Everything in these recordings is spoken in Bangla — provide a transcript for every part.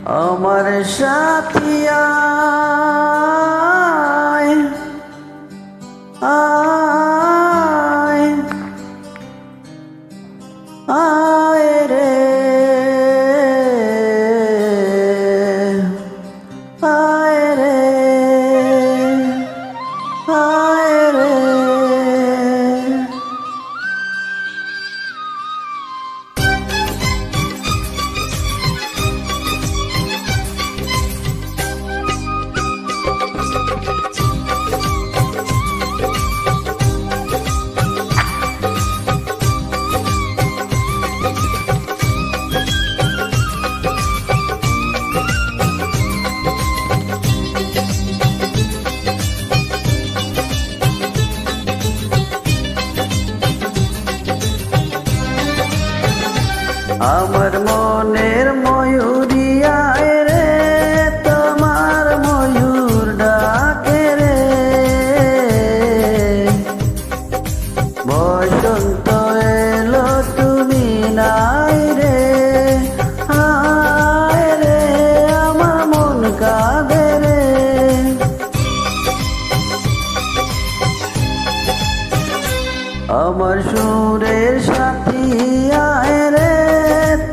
আমার সাথী আয় আয় আয় রে আয় রে আয় রে। আমার মনের ময়ূরী আয় রে, তোমার ময়ূর ডাকে রে। বসন্ত এলো তুমি নাই রে, আয় রে আমার মন কাঁদে রে। আমার সুরের সাথী আয় রে,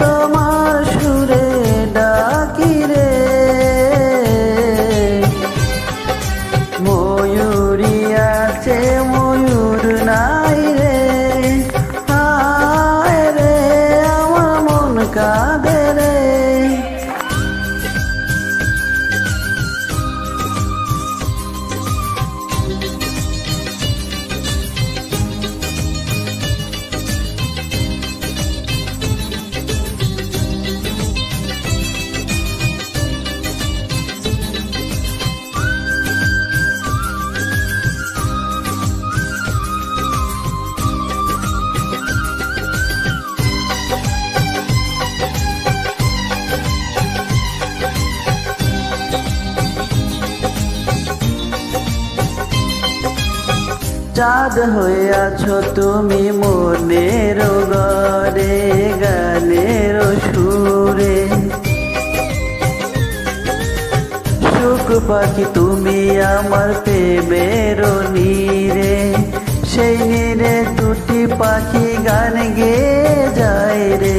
তোমার সুরে ডাকি রে। ময়ূরী আছে ময়ূর নাই রে, আয় রে আমার মন কাঁদে রে। চাঁদ হয়ে আছো তুমি মনের ঘরে, গানের সুরে। সুখ পাখি তুমি আমার প্রেমের নীরে, সেই নীরে দুটি পাখি গান গেয়ে যায় রে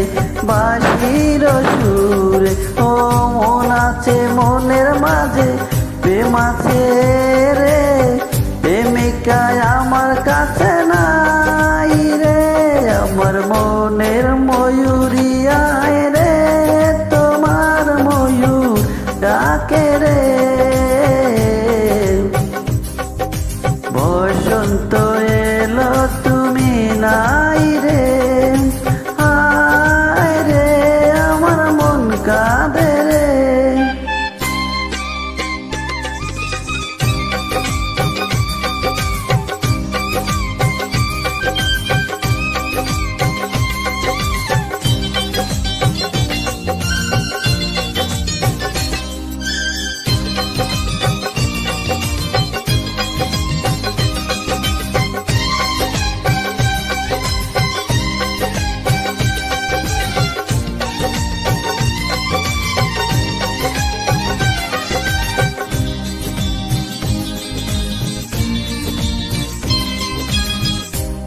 বাঁশির সুরে। ও মন আছে মনের মাঝে, প্রেম আছে রে, প্রেমিকায় আমার কাছে নাই রে। আমার মনের ময়ূরী আয় রে, তোমার ময়ূর ডাকে রে। বসন্ত এলো তুমি নাই রে, আয় রে আমার মন কাঁদে রে।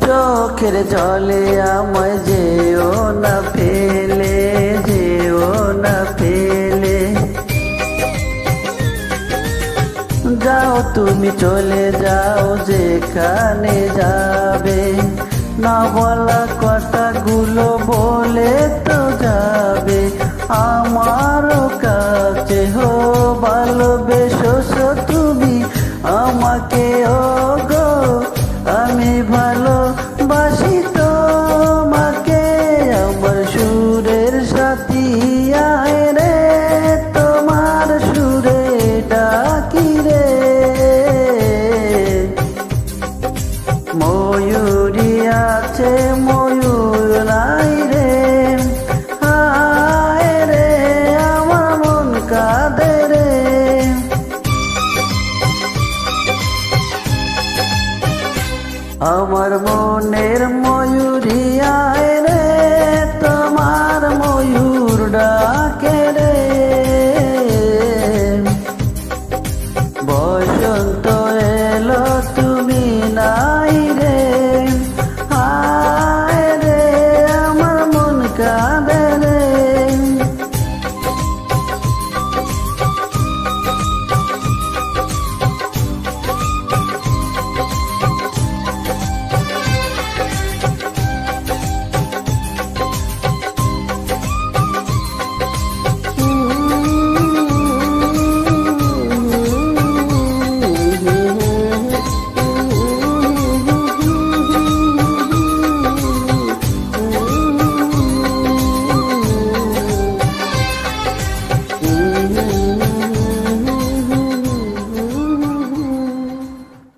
চোখের জলে আমায় যেও না ফেলে, যেও না ফেলে। যাও তুমি চলে যাও যেখানে যাবে, না বলা কথাগুলো বলে তো যাবে।